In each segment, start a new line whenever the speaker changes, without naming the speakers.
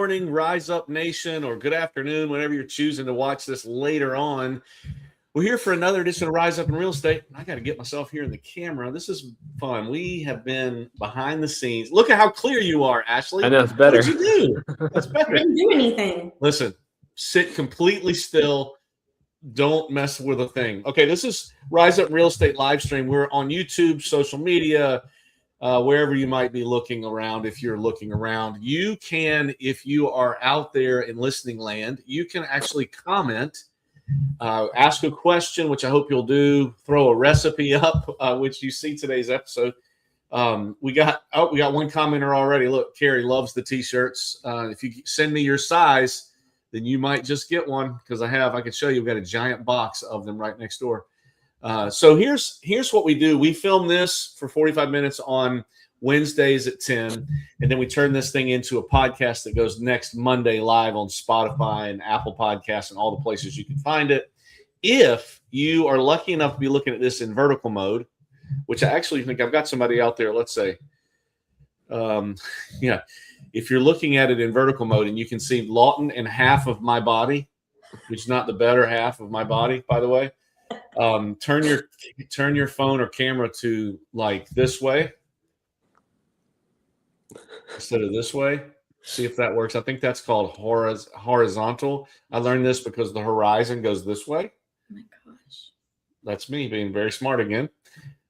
morning, Rise Up Nation, or good afternoon, whenever you're choosing to watch this later on. We're here for another edition of Rise Up in Real Estate. I got to get myself here in the camera. This is fun. We have been behind the scenes. Look at how clear you are, Ashley.
I know, it's better.
What did you do? That's better.
I didn't do anything.
Listen, sit completely still. Don't mess with a thing. Okay, this is Rise Up Real Estate live stream. We're on YouTube, social media, wherever you might be looking around. If you're looking around, you can, if you are out there in listening land, you can actually comment, ask a question, which I hope you'll do, throw a recipe up, which you see today's episode. We got one commenter already. Look, Carrie loves the t-shirts. If you send me your size, then you might just get one, because I can show you. We've got a giant box of them right next door. So here's what we do. We film this for 45 minutes on Wednesdays at 10, and then we turn this thing into a podcast that goes next Monday live on Spotify and Apple Podcasts and all the places you can find it. If you are lucky enough to be looking at this in vertical mode, which I actually think I've got somebody out there, let's say, if you're looking at it in vertical mode and you can see Lawton and half of my body, which is not the better half of my body, by the way, turn your phone or camera to like this way instead of this way. See if that works. I think that's called horizontal. I learned this because the horizon goes this way.
Oh my gosh.
That's me being very smart again.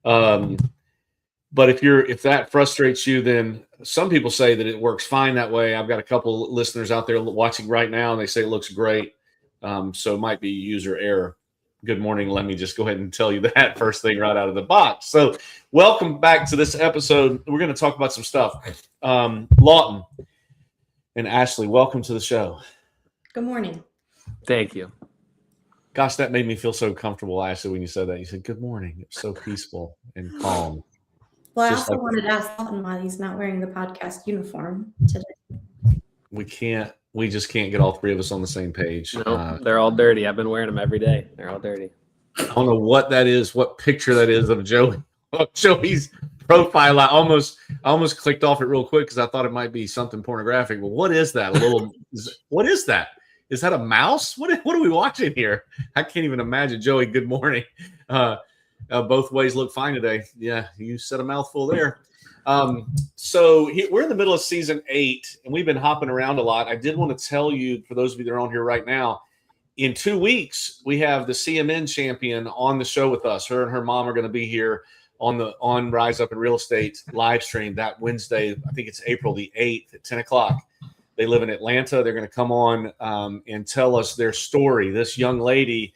But if that frustrates you, then some people say that it works fine that way. I've got a couple listeners out there watching right now, and they say it looks great. So it might be user error. Good morning. Let me just go ahead and tell you that first thing right out of the box. So welcome back to this episode. We're going to talk about some stuff. Lawton and Ashley, welcome to the show.
Good morning.
Thank you.
Gosh, that made me feel so comfortable, Ashley, when you said that. You said, good morning. It's so peaceful and calm.
Well, I also wanted to ask Lawton why he's not wearing the podcast uniform today.
We just can't get all three of us on the same page.
No, they're all dirty. I've been wearing them every day. They're all dirty.
I don't know what that is, what picture that is of Joey. Joey's profile. I almost clicked off it real quick because I thought it might be something pornographic. But what is that? What is that? Is that a mouse? What are we watching here? I can't even imagine. Joey, good morning. Both ways look fine today. Yeah, you said a mouthful there. So we're in the middle of season 8, and we've been hopping around a lot. I did want to tell you, for those of you that are on here right now, in 2 weeks, we have the CMN champion on the show with us. Her and her mom are going to be here on Rise Up in Real Estate live stream that Wednesday. I think it's April the 8th at 10 o'clock. They live in Atlanta. They're going to come on and tell us their story. This young lady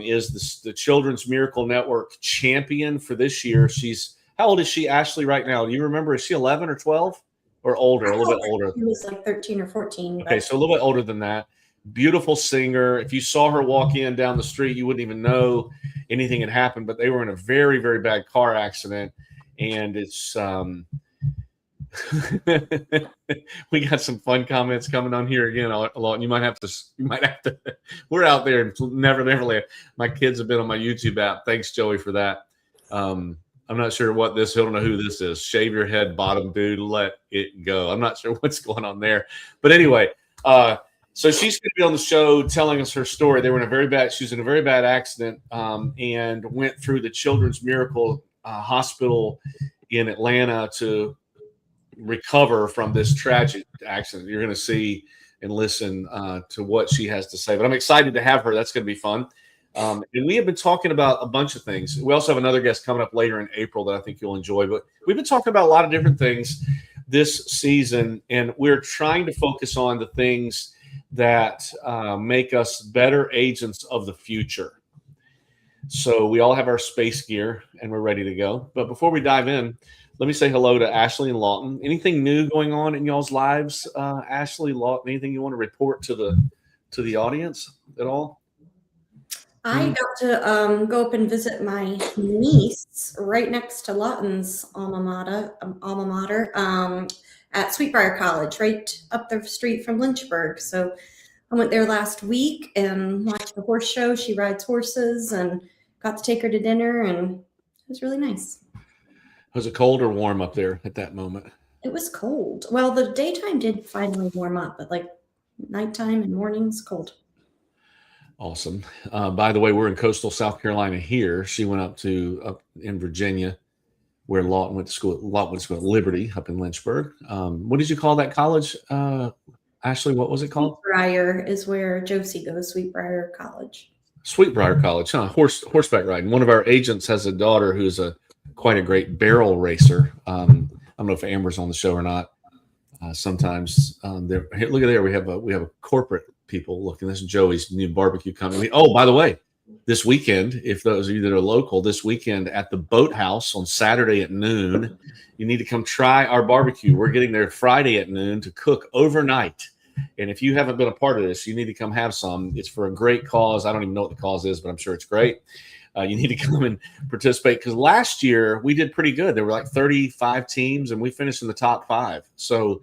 is the Children's Miracle Network champion for this year. How old is she, Ashley, right now? Do you remember? Is she 11 or 12 or older? A little bit older.
She was like 13 or 14.
Okay, so a little bit older than that. Beautiful singer. If you saw her walk in down the street, you wouldn't even know anything had happened. But they were in a very, very bad car accident, and it's we got some fun comments coming on here again. You might have to. We're out there and never. My kids have been on my YouTube app. Thanks, Joey, for that. I'm not sure what this. I don't know who this is. Shave your head, bottom dude. Let it go. I'm not sure what's going on there, but anyway. So she's going to be on the show telling us her story. She was in a very bad accident and went through the Children's Miracle Hospital in Atlanta to recover from this tragic accident. You're going to see and listen to what she has to say. But I'm excited to have her. That's going to be fun. And we have been talking about a bunch of things. We also have another guest coming up later in April that I think you'll enjoy. But we've been talking about a lot of different things this season, and we're trying to focus on the things that make us better agents of the future. So we all have our space gear and we're ready to go. But before we dive in, let me say hello to Ashley and Lawton. Anything new going on in y'all's lives, Ashley, Lawton? Anything you want to report to the audience at all?
I got to go up and visit my niece right next to Lawton's alma mater at Sweetbriar College, right up the street from Lynchburg. So I went there last week and watched the horse show. She rides horses, and got to take her to dinner, and it was really nice.
Was it cold or warm up there at that moment?
It was cold. Well, the daytime did finally warm up, but like nighttime and mornings cold.
Awesome. By the way, we're in coastal South Carolina here. She went up in Virginia, where Lawton went to school. Lawton went to school at Liberty up in Lynchburg. What did you call that college, Ashley? What was it called?
Sweetbriar is where Josie goes. Sweetbriar College.
Sweetbriar College, huh? Horseback riding. One of our agents has a daughter who's quite a great barrel racer. I don't know if Amber's on the show or not. Sometimes look at there. We have a corporate people looking. This is Joey's new barbecue company. Oh, by the way, this weekend, if those of you that are local, this weekend at the Boathouse on Saturday at noon, you need to come try our barbecue. We're getting there Friday at noon to cook overnight. And if you haven't been a part of this, you need to come have some. It's for a great cause. I don't even know what the cause is, but I'm sure it's great. You need to come and participate because last year we did pretty good. There were like 35 teams and we finished in the top 5. So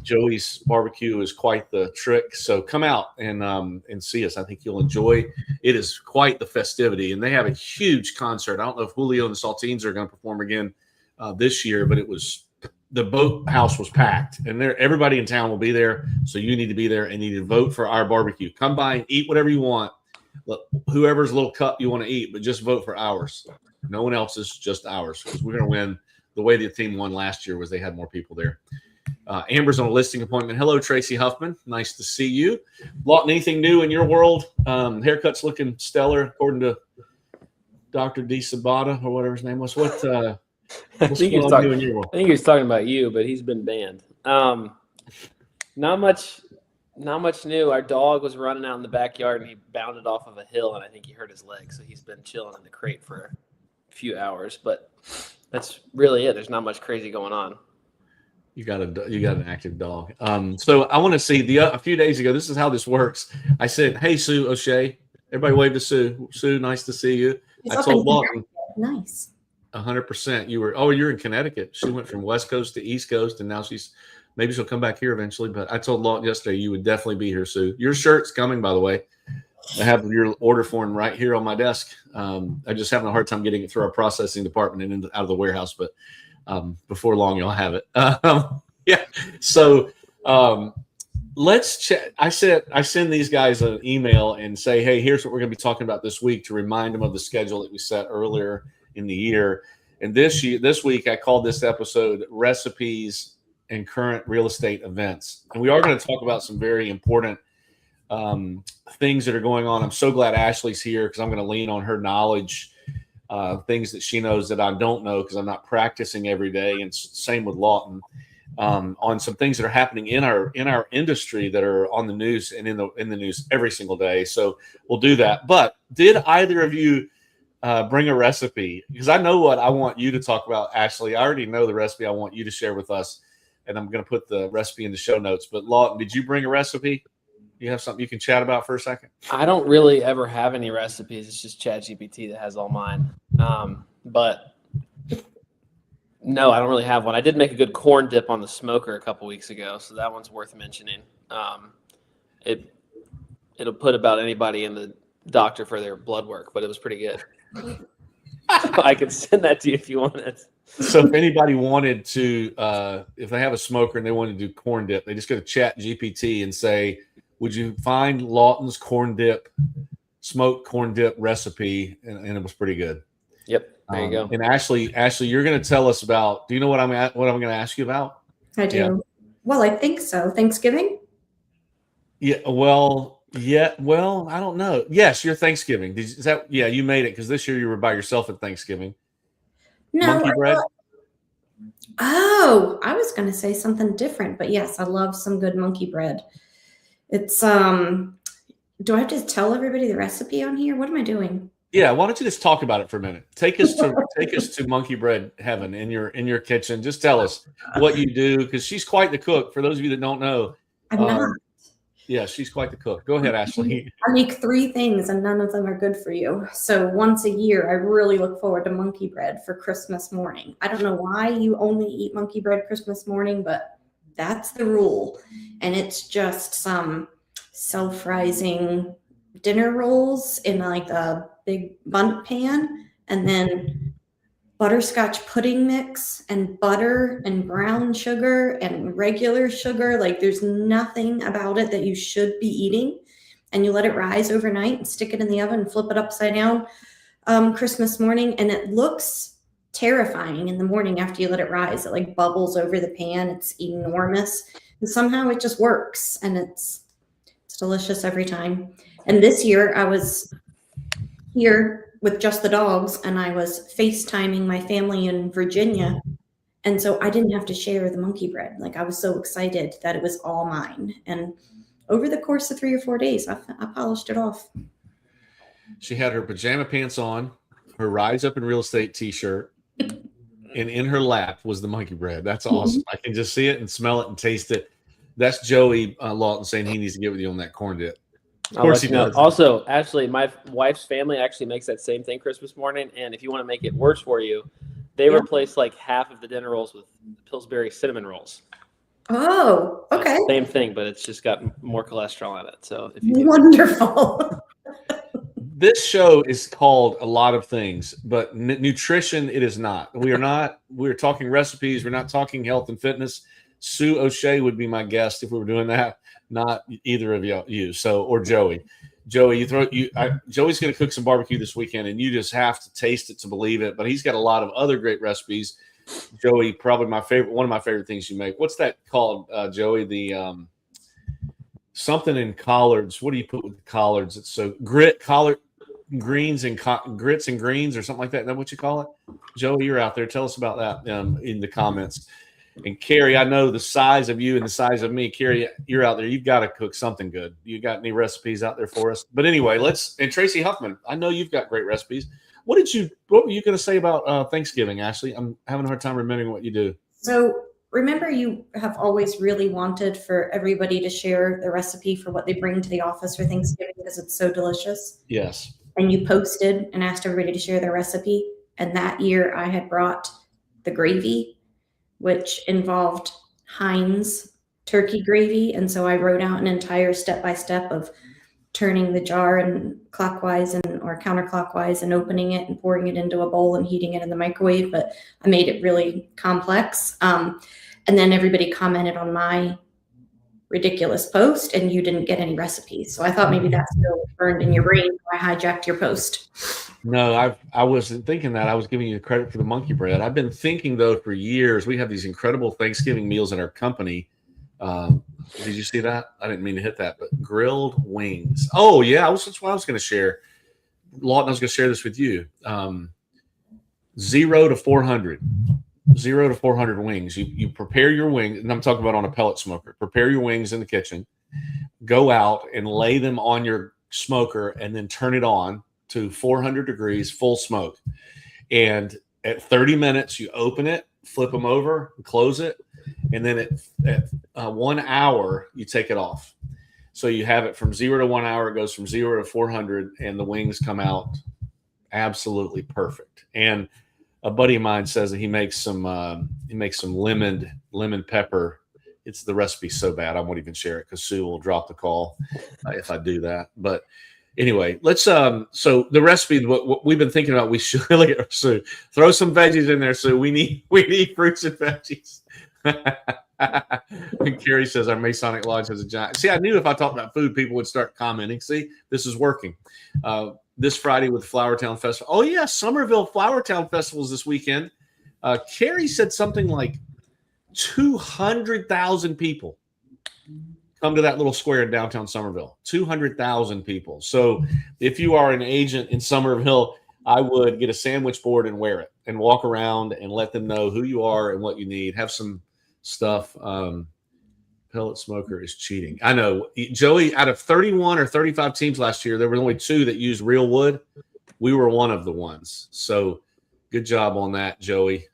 Joey's barbecue is quite the trick. So come out and see us. I think you'll enjoy. It is quite the festivity, and they have a huge concert. I don't know if Julio and the Saltines are going to perform again this year, but the Boathouse was packed, and everybody in town will be there. So you need to be there and you need to vote for our barbecue. Come by and eat whatever you want. Whoever's little cup you want to eat, but just vote for ours. No one else's, just ours, because we're going to win. The way the team won last year was they had more people there. Amber's on a listing appointment. Hello, Tracy Huffman. Nice to see you. Lawton, anything new in your world? Haircut's looking stellar, according to Dr. D. Sabata, or whatever his name was. What's going on new in your world?
I think he was talking about you, but he's been banned. Not much new. Our dog was running out in the backyard and he bounded off of a hill and I think he hurt his leg. So he's been chilling in the crate for a few hours, but that's really it. There's not much crazy going on.
You got an active dog. So I want to see a few days ago, this is how this works. I said, hey, Sue O'Shea. Everybody wave to Sue. Sue, nice to see you. I told Lawton.
Nice.
100%. You're in Connecticut. She went from West Coast to East Coast and now maybe she'll come back here eventually, but I told Lawton yesterday you would definitely be here, Sue. Your shirt's coming, by the way. I have your order form right here on my desk. I'm just having a hard time getting it through our processing department and out of the warehouse, but before long, you'll have it. Yeah. So let's check. I send these guys an email and say, hey, here's what we're going to be talking about this week to remind them of the schedule that we set earlier in the year. And this week, I called this episode Recipes and Current Real Estate Events. And we are going to talk about some very important things that are going on. I'm so glad Ashley's here because I'm going to lean on her knowledge, things that she knows that I don't know because I'm not practicing every day. And same with Lawton, on some things that are happening in our industry that are on the news and in the news every single day. So we'll do that. But did either of you bring a recipe? Because I know what I want you to talk about, Ashley. I already know the recipe I want you to share with us. And I'm going to put the recipe in the show notes. But Lawton, did you bring a recipe? You have something you can chat about for a second?
I don't really ever have any recipes. It's just ChatGPT that has all mine. But no, I don't really have one. I did make a good corn dip on the smoker a couple weeks ago, so that one's worth mentioning. It'll put about anybody in the doctor for their blood work, but it was pretty good. I can send that to you if you want it.
So if anybody wanted to, if they have a smoker and they want to do corn dip, they just go to Chat GPT and say, would you find Lawton's smoked corn dip recipe? And it was pretty good.
Yep. There you go.
And Ashley, you're going to tell us about, do you know what I'm going to ask you about?
I do. Yeah. Well, I think so. Thanksgiving?
Yeah. Well, I don't know. Yes, your Thanksgiving. You made it because this year you were by yourself at Thanksgiving.
No.
Monkey bread?
I was going to say something different, but yes, I love some good monkey bread. It's, do I have to tell everybody the recipe on here? What am I doing?
Yeah. Why don't you just talk about it for a minute? Take us to monkey bread heaven in your kitchen. Just tell us what you do. Because she's quite the cook. For those of you that don't know.
I'm not.
Yeah, she's quite the cook. Go ahead, Ashley.
I make 3 things and none of them are good for you. So once a year, I really look forward to monkey bread for Christmas morning. I don't know why you only eat monkey bread Christmas morning, but that's the rule. And it's just some self-rising dinner rolls in like a big bundt pan. And then butterscotch pudding mix and butter and brown sugar and regular sugar. Like there's nothing about it that you should be eating. And you let it rise overnight and stick it in the oven and flip it upside down Christmas morning. And it looks terrifying in the morning after you let it rise. It like bubbles over the pan. It's enormous. And somehow it just works. And it's delicious every time. And this year I was here with just the dogs, and I was FaceTiming my family in Virginia. And so I didn't have to share the monkey bread. Like I was so excited that it was all mine. And over the course of 3 or 4 days, I polished it off.
She had her pajama pants on, her Rise Up in Real Estate t-shirt, and in her lap was the monkey bread. That's awesome. I can just see it and smell it and taste it. That's Joey Lawton saying he needs to get with you on that corn dip. Of course he does.
Also, actually, my wife's family actually makes that same thing Christmas morning. And if you want to make it worse for you, they replace like half of the dinner rolls with Pillsbury cinnamon rolls.
Oh, okay.
Same thing, but it's just got more cholesterol in it. So if you
wonderful.
This show is called a lot of things, but nutrition it is not. We're talking recipes. We're not talking health and fitness. Sue O'Shea would be my guest if we were doing that. Not either of you. So, or Joey. Joey's going to cook some barbecue this weekend, and you just have to taste it to believe it. But he's got a lot of other great recipes. Joey, probably one of my favorite things you make. What's that called, Joey? The something in collards. What do you put with the collards? It's so collard greens and grits and greens or something like that. Is that what you call it? Joey, you're out there. Tell us about that in the comments. And Carrie, I know the size of you and the size of me. Carrie, you're out there. You've got to cook something good. You got any recipes out there for us? But anyway, and Tracy Huffman, I know you've got great recipes. What were you going to say about Thanksgiving, Ashley? I'm having a hard time remembering what you do.
So remember, you have always really wanted for everybody to share the recipe for what they bring to the office for Thanksgiving because it's so delicious.
Yes.
And you posted and asked everybody to share their recipe. And that year I had brought the gravy, which involved Heinz turkey gravy. And so I wrote out an entire step-by-step of turning the jar and clockwise or counterclockwise and opening it and pouring it into a bowl and heating it in the microwave. But I made it really complex. And then everybody commented on my ridiculous post and you didn't get any recipes. So I thought maybe that's still burned in your brain. I hijacked your post.
No, I wasn't thinking that. I was giving you credit for the monkey bread. I've been thinking, though, for years. We have these incredible Thanksgiving meals in our company. Did you see that? I didn't mean to hit that, but grilled wings. Oh, yeah. That's what I was going to share. Lawton, I was going to share this with you. 0 to 400. 0 to 400 wings. You prepare your wings, and I'm talking about on a pellet smoker. Prepare your wings in the kitchen. Go out and lay them on your smoker and then turn it on to 400 degrees, full smoke. And at 30 minutes, you open it, flip them over, and close it. And then at 1 hour, you take it off. So you have it from 0 to 1 hour. It goes from 0 to 400, and the wings come out absolutely perfect. And a buddy of mine says that he makes some lemon pepper. It's the recipe so bad I won't even share it because Sue will drop the call if I do that. But anyway, let's so the recipe, what we've been thinking about, we should look at Sue. Throw some veggies in there, Sue. We need fruits and veggies. And Carrie says our Masonic Lodge has a giant. See, I knew if I talked about food, people would start commenting. See, this is working. This Friday with Flowertown Festival. Oh yeah, Somerville Flowertown Festival is this weekend. Carrie said something like 200,000 people come to that little square in downtown Somerville. 200,000 people. So if you are an agent in Somerville, I would get a sandwich board and wear it and walk around and let them know who you are and what you need. Have some stuff. Pellet smoker is cheating. I know, Joey, out of 31 or 35 teams last year, there were only 2 that used real wood. We were one of the ones. So good job on that, Joey.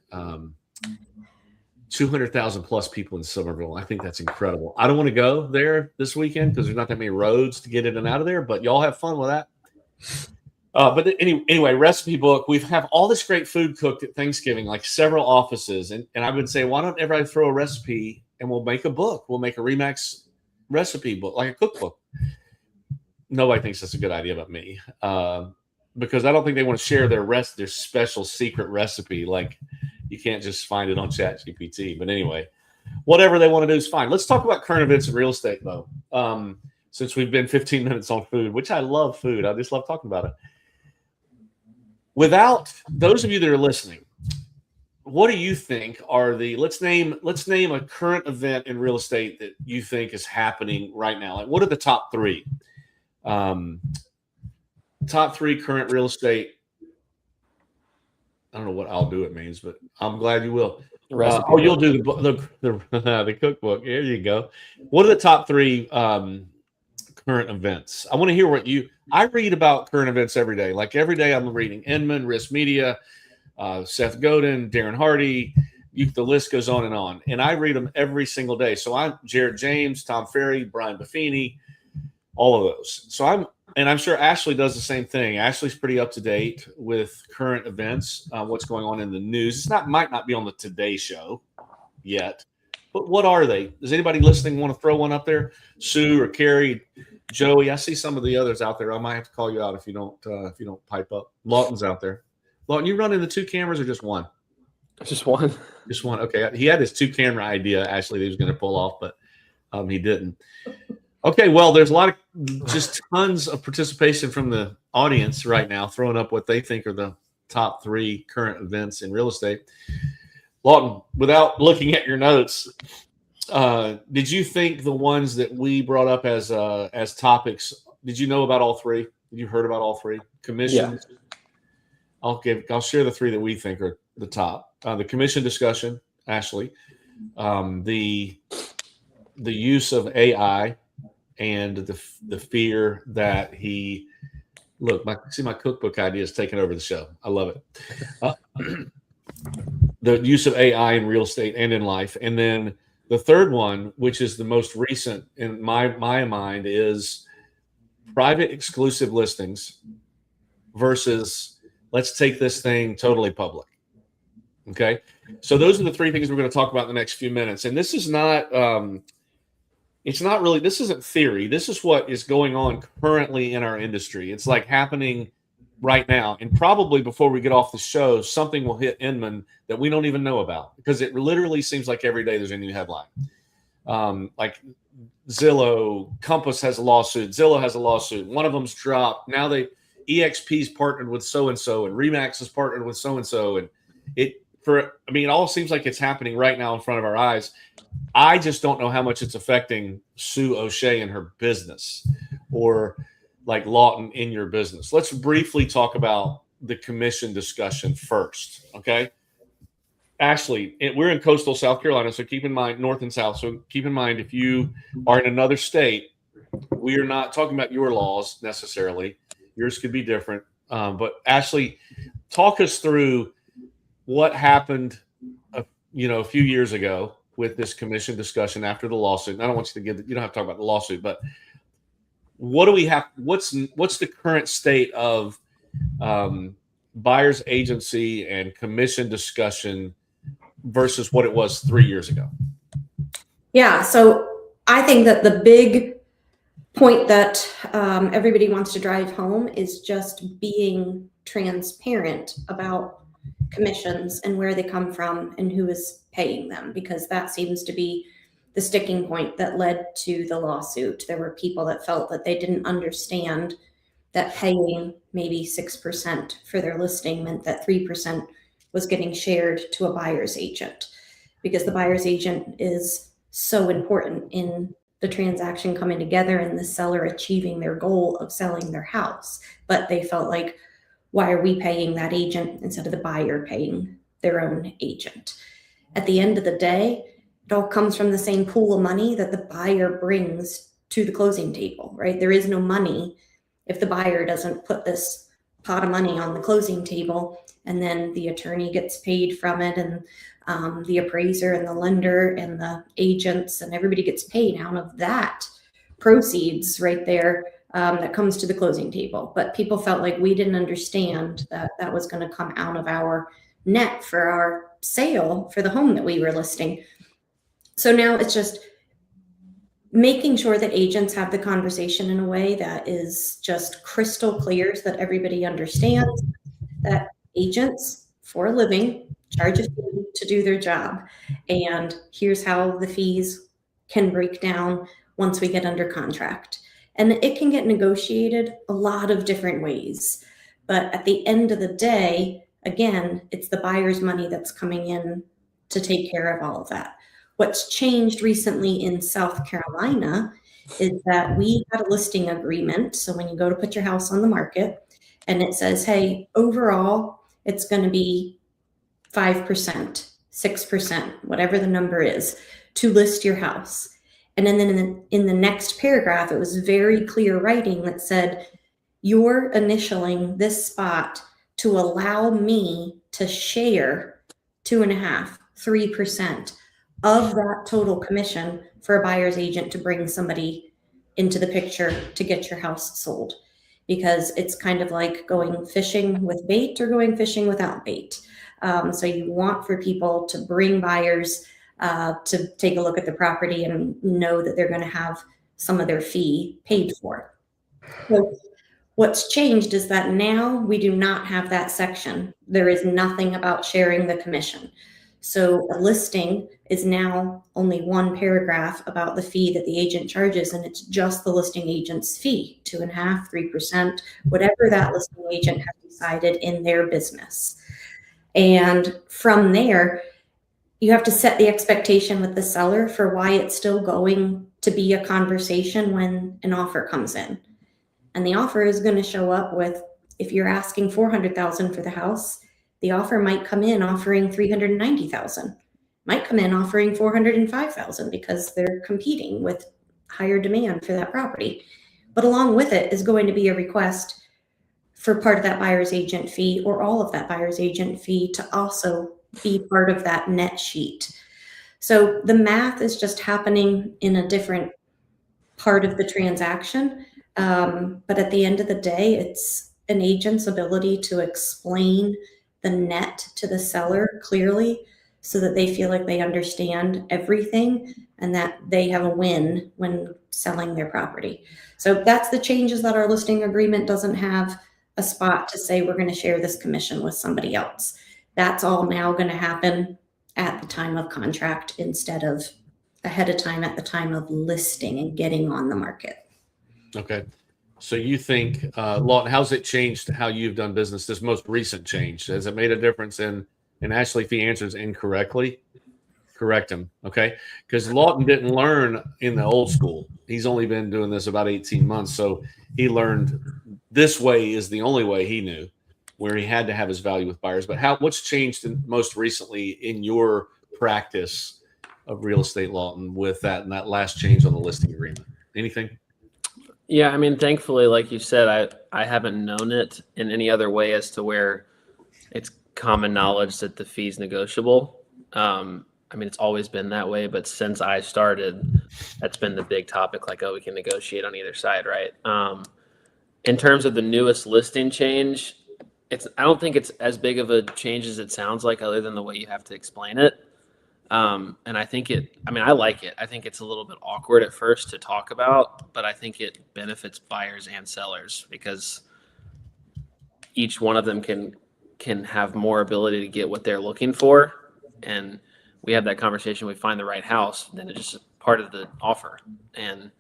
200,000 plus people in Somerville. I think that's incredible. I don't want to go there this weekend because there's not that many roads to get in and out of there, but y'all have fun with that. But anyway, recipe book. We have all this great food cooked at Thanksgiving, like several offices. And I would say, why don't everybody throw a recipe and we'll make a book. We'll make a Remax recipe book, like a cookbook. Nobody thinks that's a good idea but me. because I don't think they want to share their special secret recipe. Like you can't just find it on ChatGPT. But anyway, whatever they want to do is fine. Let's talk about current events in real estate, though. Since we've been 15 minutes on food, which I love food. I just love talking about it. Without those of you that are listening, what do you think are let's name a current event in real estate that you think is happening right now? Like, what are the top three? Top three current real estate. I don't know what "I'll do it" means, but I'm glad you will. You'll do the cookbook. There you go. What are the top three current events? I want to hear I read about current events every day. Like every day I'm reading Inman, Risk Media, Seth Godin, Darren Hardy. The list goes on. And I read them every single day. So I'm Jared James, Tom Ferry, Brian Buffini, all of those. So I'm sure Ashley does the same thing. Ashley's pretty up to date with current events, what's going on in the news. Might not be on the Today Show yet, but what are they? Does anybody listening want to throw one up there? Sue or Carrie, Joey? I see some of the others out there. I might have to call you out if you don't pipe up. Lawton's out there. Lawton, you running the two cameras or just one?
Just one.
Just one. Okay. He had his 2-camera idea, Ashley, that he was going to pull off, but he didn't. Okay, well, there's just tons of participation from the audience right now, throwing up what they think are the top three current events in real estate. Lawton, without looking at your notes, did you think the ones that we brought up as topics? Did you know about all three? Did you heard about all three? Commissions. Yeah. I'll share the three that we think are the top. The commission discussion, Ashley. The use of AI. And the fear that my cookbook idea is taking over the show. I love it. The use of AI in real estate and in life. And then the third one, which is the most recent in my mind, is private exclusive listings versus let's take this thing totally public. Okay. So those are the three things we're going to talk about in the next few minutes. And this is not, this isn't theory. This is what is going on currently in our industry. It's like happening right now. And probably before we get off the show, something will hit Inman that we don't even know about because it literally seems like every day there's a new headline. Like Zillow, Compass has a lawsuit. Zillow has a lawsuit. One of them's dropped. Now EXP's partnered with so-and-so and Remax has partnered with so-and-so. And it all seems like it's happening right now in front of our eyes. I just don't know how much it's affecting Sue O'Shea and her business or like Lawton in your business. Let's briefly talk about the commission discussion first. Okay. Ashley, we're in coastal South Carolina. So keep in mind north and south. So keep in mind, if you are in another state, we are not talking about your laws necessarily. Yours could be different. But Ashley, talk us through what happened, a few years ago with this commission discussion after the lawsuit. And I don't want you don't have to talk about the lawsuit, but what do we have? What's the current state of buyer's agency and commission discussion versus what it was 3 years ago?
Yeah. So I think that the big point that everybody wants to drive home is just being transparent about commissions and where they come from and who is paying them, because that seems to be the sticking point that led to the lawsuit. There were people that felt that they didn't understand that paying maybe 6% for their listing meant that 3% was getting shared to a buyer's agent, because the buyer's agent is so important in the transaction coming together and the seller achieving their goal of selling their house. But they felt like, why are we paying that agent instead of the buyer paying their own agent? At the end of the day, it all comes from the same pool of money that the buyer brings to the closing table, right? There is no money if the buyer doesn't put this pot of money on the closing table, and then the attorney gets paid from it, and the appraiser and the lender and the agents and everybody gets paid out of that proceeds right there. That comes to the closing table. But people felt like we didn't understand that that was going to come out of our net for our sale for the home that we were listing. So now it's just making sure that agents have the conversation in a way that is just crystal clear so that everybody understands that agents for a living charge a fee to do their job. And here's how the fees can break down once we get under contract. And it can get negotiated a lot of different ways. But at the end of the day, again, it's the buyer's money that's coming in to take care of all of that. What's changed recently in South Carolina is that we had a listing agreement. So when you go to put your house on the market and it says, hey, overall, it's going to be 5%, 6%, whatever the number is, to list your house. And then in the next paragraph, it was very clear writing that said, you're initialing this spot to allow me to share 2.5%, 3% of that total commission for a buyer's agent to bring somebody into the picture to get your house sold. Because it's kind of like going fishing with bait or going fishing without bait. So you want for people to bring buyers to take a look at the property and know that they're going to have some of their fee paid for. So what's changed is that now we do not have that section. There is nothing about sharing the commission. So a listing is now only one paragraph about the fee that the agent charges, and it's just the listing agent's fee, 2.5%, 3%, whatever that listing agent has decided in their business. And from there, you have to set the expectation with the seller for why it's still going to be a conversation when an offer comes in. And the offer is going to show up with, if you're asking $400,000 for the house, the offer might come in offering $390,000, might come in offering $405,000 because they're competing with higher demand for that property. But along with it is going to be a request for part of that buyer's agent fee or all of that buyer's agent fee to also be part of that net sheet. So the math is just happening in a different part of the transaction. But at the end of the day, it's an agent's ability to explain the net to the seller clearly so that they feel like they understand everything and that they have a win when selling their property. So that's the changes that our listing agreement doesn't have a spot to say we're going to share this commission with somebody else. That's all now going to happen at the time of contract instead of ahead of time at the time of listing and getting on the market.
Okay. So you think, Lawton, how's it changed how you've done business, this most recent change? Has it made a difference in Ashley, if he answers incorrectly, correct him, okay? Because Lawton didn't learn in the old school. He's only been doing this about 18 months. So he learned this way is the only way he knew, where he had to have his value with buyers. But what's changed most recently in your practice of real estate, Lawton, with that and that last change on the listing agreement? Anything?
Yeah, I mean, thankfully, like you said, I haven't known it in any other way as to where it's common knowledge that the fee's negotiable. I mean, it's always been that way, but since I started, that's been the big topic, like, oh, we can negotiate on either side, right? In terms of the newest listing change, I don't think it's as big of a change as it sounds like, other than the way you have to explain it. And I think I like it. I think it's a little bit awkward at first to talk about, but I think it benefits buyers and sellers because each one of them can have more ability to get what they're looking for. And we have that conversation, we find the right house, then it's just part of the offer. And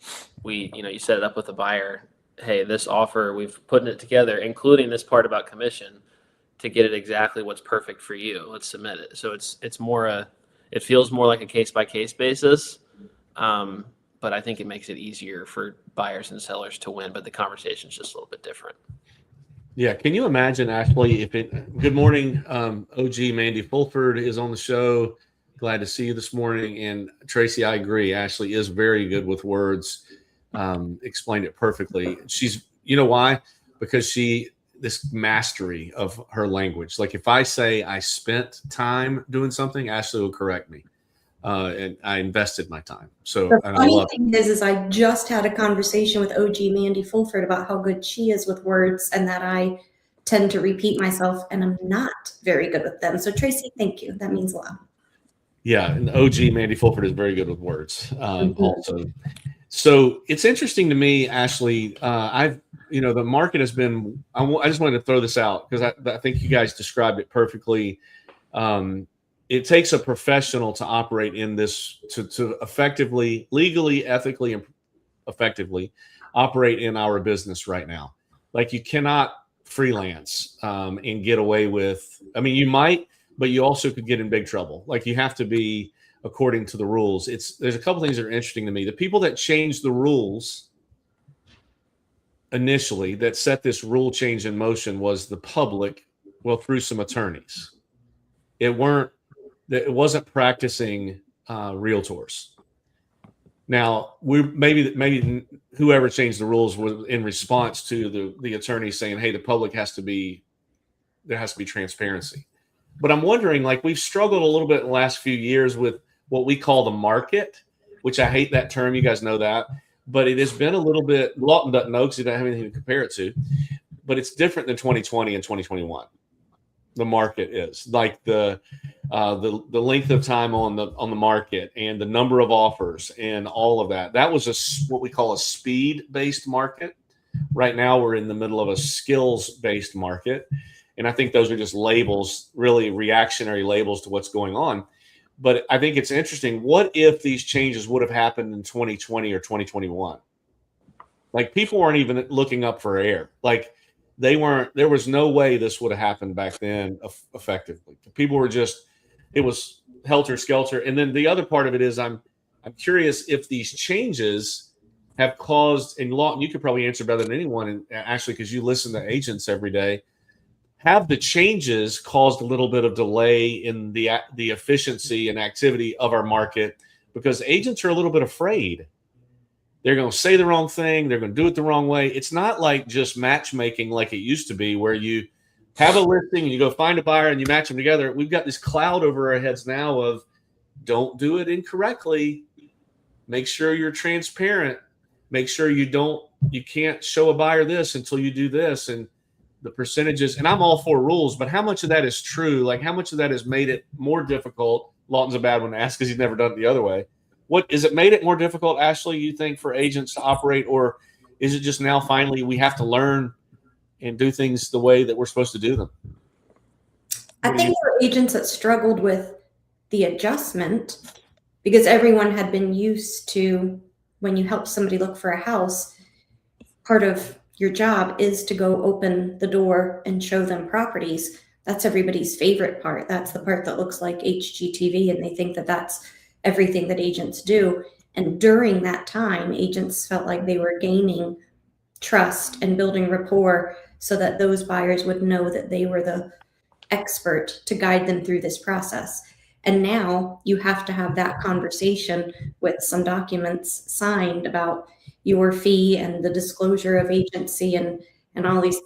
you set it up with the buyer. Hey, this offer, we've put it together, including this part about commission, to get it exactly what's perfect for you. Let's submit it. So it feels more like a case-by-case basis, but I think it makes it easier for buyers and sellers to win, but the conversation is just a little bit different.
Yeah. Can you imagine, Ashley, good morning, OG Mandy Fulford is on the show. Glad to see you this morning. And Tracy, I agree. Ashley is very good with words, explained it perfectly. You know why? Because this mastery of her language. Like if I say I spent time doing something, Ashley will correct me. And I invested my time. So
the
and
funny thing is I just had a conversation with OG Mandy Fulford about how good she is with words and that I tend to repeat myself and I'm not very good with them. So Tracy, thank you. That means a lot.
Yeah. And OG Mandy Fulford is very good with words also. So it's interesting to me, Ashley. The market has been. I just wanted to throw this out because I think you guys described it perfectly. It takes a professional to operate in this to effectively, legally, ethically, and effectively operate in our business right now. Like you cannot freelance and get away with. I mean, you might, but you also could get in big trouble. Like you have to be according to the rules. There's a couple things that are interesting to me. The people that changed the rules initially, that set this rule change in motion, was the public. Well, through some attorneys. It wasn't practicing realtors. Now maybe whoever changed the rules was in response to the attorney saying, "Hey, the public there has to be transparency." But I'm wondering, like we've struggled a little bit in the last few years with what we call the market, which I hate that term. You guys know that, but it has been a little bit. Lawton doesn't know because he doesn't have anything to compare it to. But it's different than 2020 and 2021. The market is like the length of time on the market and the number of offers and all of that. That was what we call a speed-based market. Right now, we're in the middle of a skills-based market, and I think those are just labels, really reactionary labels to what's going on. But I think it's interesting. What if these changes would have happened in 2020 or 2021? Like people weren't even looking up for air. Like there was no way this would have happened back then effectively. People were it was helter skelter. And then the other part of it is I'm curious if these changes have caused, and Lawton, you could probably answer better than anyone, and actually, because you listen to agents every day, have the changes caused a little bit of delay in the efficiency and activity of our market because agents are a little bit afraid. They're going to say the wrong thing. They're going to do it the wrong way. It's not like just matchmaking like it used to be where you have a listing and you go find a buyer and you match them together. We've got this cloud over our heads now of don't do it incorrectly. Make sure you're transparent. Make sure you can't show a buyer this until you do this. And the percentages, and I'm all for rules, but how much of that is true? Like how much of that has made it more difficult? Lawton's a bad one to ask because he's never done it the other way. What is it made it more difficult, Ashley, you think, for agents to operate, or is it just now finally we have to learn and do things the way that we're supposed to do them?
I think there were agents that struggled with the adjustment because everyone had been used to when you help somebody look for a house, part of your job is to go open the door and show them properties. That's everybody's favorite part. That's the part that looks like HGTV, and they think that that's everything that agents do. And during that time, agents felt like they were gaining trust and building rapport so that those buyers would know that they were the expert to guide them through this process. And now you have to have that conversation with some documents signed about your fee and the disclosure of agency and all these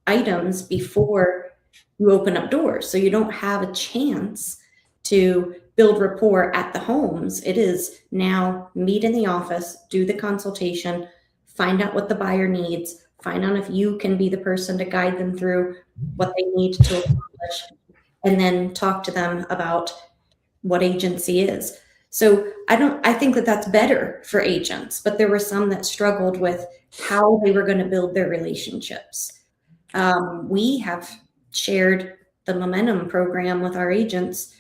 items before you open up doors. So you don't have a chance to build rapport at the homes. It is now meet in the office, do the consultation, find out what the buyer needs, find out if you can be the person to guide them through what they need to accomplish, and then talk to them about what agency is. So I think that that's better for agents, but there were some that struggled with how they were going to build their relationships. We have shared the Momentum program with our agents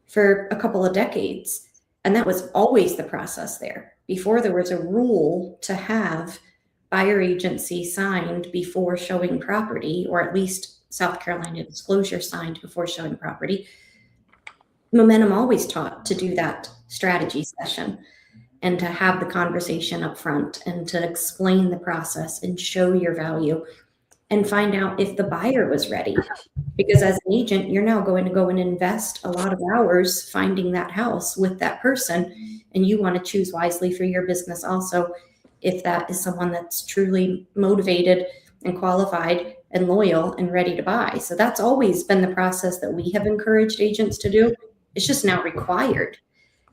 for a couple of decades, and that was always the process there. Before there was a rule to have buyer agency signed before showing property, or at least South Carolina disclosure signed before showing property, Momentum always taught to do that strategy session and to have the conversation up front and to explain the process and show your value and find out if the buyer was ready. Because as an agent, you're now going to go and invest a lot of hours finding that house with that person, and you want to choose wisely for your business also if that is someone that's truly motivated and qualified and loyal and ready to buy. So that's always been the process that we have encouraged agents to do. It's just now required.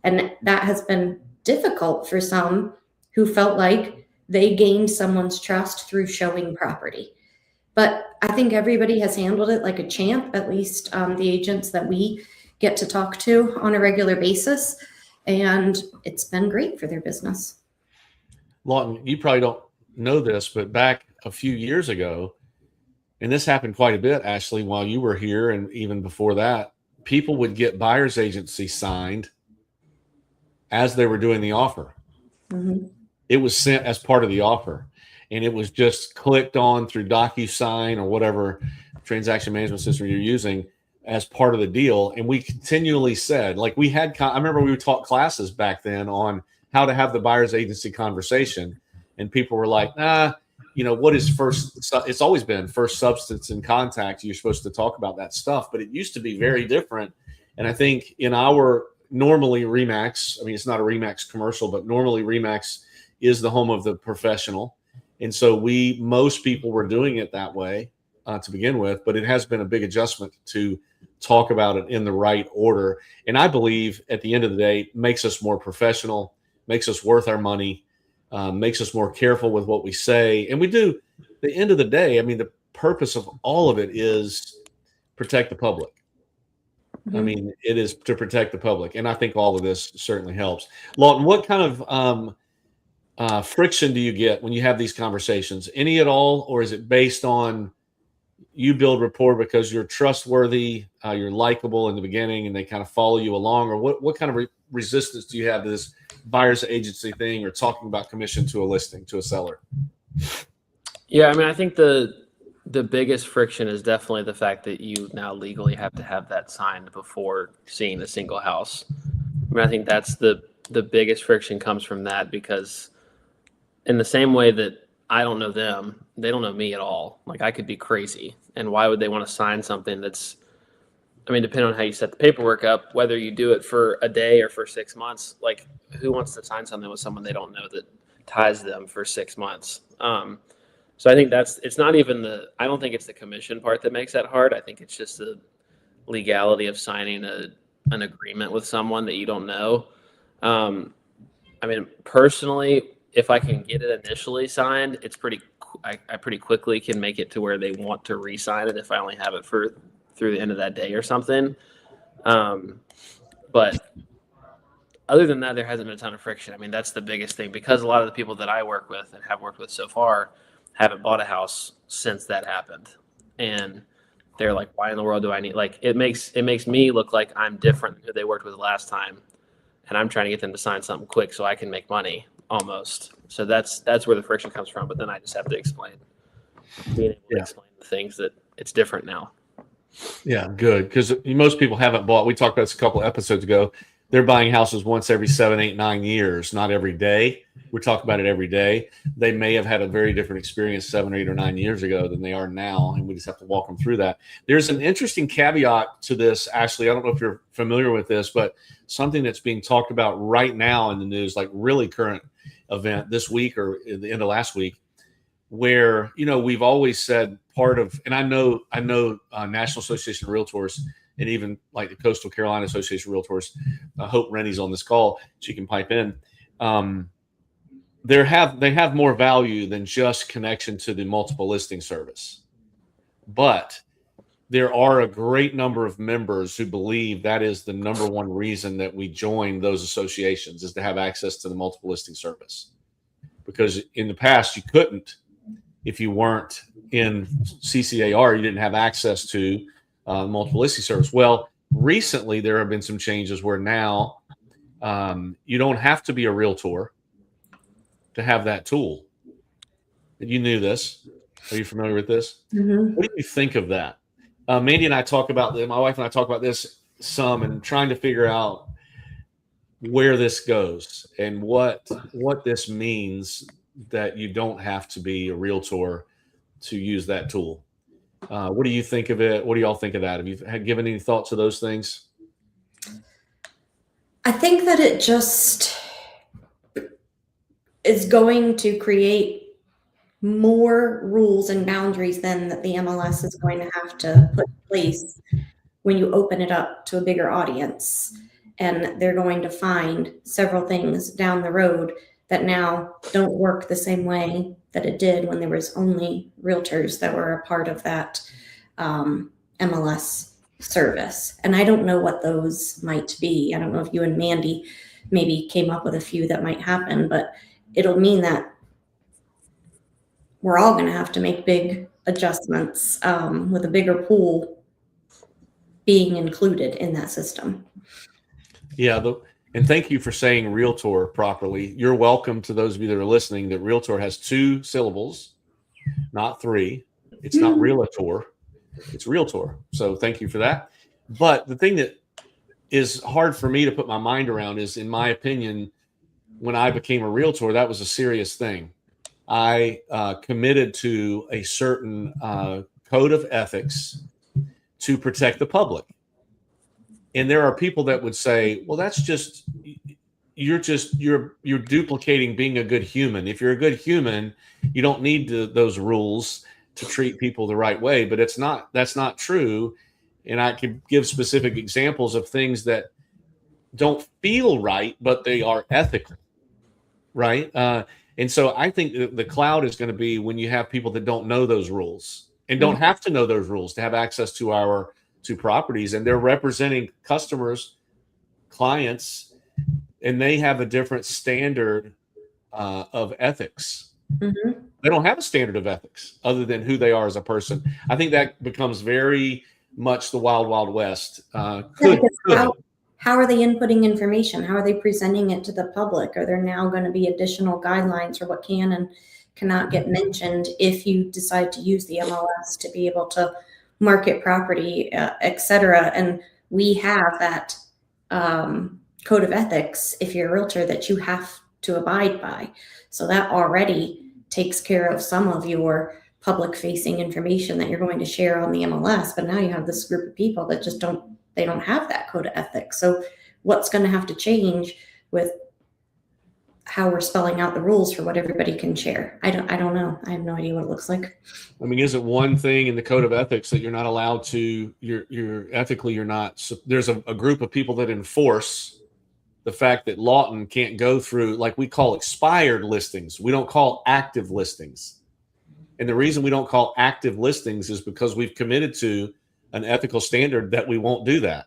And that has been difficult for some who felt like they gained someone's trust through showing property. But I think everybody has handled it like a champ, at least the agents that we get to talk to on a regular basis. And it's been great for their business.
Lawton, you probably don't know this, but back a few years ago, and this happened quite a bit, Ashley, while you were here, and even before that, people would get buyer's agency signed as they were doing the offer.
Mm-hmm.
It was sent as part of the offer, and it was just clicked on through DocuSign or whatever transaction management system you're using as part of the deal. And we continually said, like, I remember we would taught classes back then on how to have the buyer's agency conversation, and people were like, what is first? It's always been first substance in contact. You're supposed to talk about that stuff, but it used to be very different. And I think in our normally Remax, I mean, it's not a Remax commercial, but normally Remax is the home of the professional. And so most people were doing it that way to begin with, but it has been a big adjustment to talk about it in the right order. And I believe at the end of the day, makes us more professional, makes us worth our money, makes us more careful with what we say. And we do, at the end of the day, I mean, the purpose of all of it is protect the public.
Mm-hmm.
I mean, it is to protect the public. And I think all of this certainly helps. Lawton, what kind of friction do you get when you have these conversations? Any at all? Or is it based on you build rapport because you're trustworthy, you're likable in the beginning, and they kind of follow you along? Or what kind of resistance do you have to this buyer's agency thing or talking about commission to a listing, to a seller?
Yeah, I mean, I think the biggest friction is definitely the fact that you now legally have to have that signed before seeing a single house. I mean, I think that's the biggest friction comes from that, because in the same way that I don't know them, they don't know me at all. Like, I could be crazy. And why would they want to sign something that's, I mean, depending on how you set the paperwork up, whether you do it for a day or for 6 months, like, who wants to sign something with someone they don't know that ties them for 6 months? So I think it's not even I don't think it's the commission part that makes that hard. I think it's just the legality of signing an agreement with someone that you don't know. I mean, personally, if I can get it initially signed, I pretty quickly can make it to where they want to re-sign it if I only have it through the end of that day or something. But other than that, there hasn't been a ton of friction. I mean, that's the biggest thing, because a lot of the people that I work with and have worked with so far haven't bought a house since that happened. And they're like, why in the world do I need, like, it makes me look like I'm different than who they worked with last time. And I'm trying to get them to sign something quick so I can make money almost. So that's where the friction comes from. But then I just have to being able to explain the things that it's different now.
Yeah, good. Because most people haven't bought. We talked about this a couple of episodes ago. They're buying houses once every 7, 8, 9 years, not every day. We're talking about it every day. They may have had a very different experience 7 or 8 or 9 years ago than they are now, and we just have to walk them through that. There's an interesting caveat to this, Ashley. I don't know if you're familiar with this, but something that's being talked about right now in the news, like really current event this week or at the end of last week, where, we've always said part of, and I know National Association of Realtors, and even like the Coastal Carolina Association of Realtors, I hope Rennie's on this call, she can pipe in. They have more value than just connection to the multiple listing service. But there are a great number of members who believe that is the number one reason that we join those associations, is to have access to the multiple listing service. Because in the past, you couldn't, if you weren't in CCAR, you didn't have access to multiple listing service. Well, recently there have been some changes where now you don't have to be a realtor to have that tool. You knew this. Are you familiar with this?
Mm-hmm.
What do you think of that? Mandy and I talk about this. My wife and I talk about this some, and trying to figure out where this goes and what this means, that you don't have to be a realtor to use that tool. What do you think of it? What do y'all think of that? Have you given any thought to those things?
I think that it just is going to create more rules and boundaries than that the MLS is going to have to put in place when you open it up to a bigger audience. And they're going to find several things down the road that now don't work the same way that it did when there was only realtors that were a part of that MLS service. And I don't know what those might be. I don't know if you and Mandy maybe came up with a few that might happen, but it'll mean that we're all going to have to make big adjustments with a bigger pool being included in that system.
Yeah, and thank you for saying realtor properly. You're welcome to those of you that are listening that realtor has 2 syllables, not 3. It's not realtor, it's realtor. So thank you for that. But the thing that is hard for me to put my mind around is, in my opinion, when I became a realtor, that was a serious thing. I committed to a certain code of ethics to protect the public. And there are people that would say, well, that's just you're duplicating being a good human. If you're a good human, you don't need those rules to treat people the right way. But that's not true. And I could give specific examples of things that don't feel right, but they are ethical, right? And so I think the cloud is going to be when you have people that don't know those rules and don't have to know those rules to have access to our properties, and they're representing customers, clients, and they have a different standard of ethics.
Mm-hmm.
They don't have a standard of ethics other than who they are as a person. I think that becomes very much the wild, wild west.
How are they inputting information? How are they presenting it to the public? Are there now going to be additional guidelines for what can and cannot get mentioned if you decide to use the MLS to be able to market property, et cetera? And we have that code of ethics, if you're a realtor, that you have to abide by. So that already takes care of some of your public facing information that you're going to share on the MLS. But now you have this group of people that just don't have that code of ethics. So what's going to have to change with how we're spelling out the rules for what everybody can share? I don't know. I have no idea what it looks like.
I mean, is it one thing in the code of ethics that you're not allowed to, you're ethically, you're not, so there's a group of people that enforce the fact that Lawton can't go through, like we call expired listings. We don't call active listings. And the reason we don't call active listings is because we've committed to an ethical standard that we won't do that.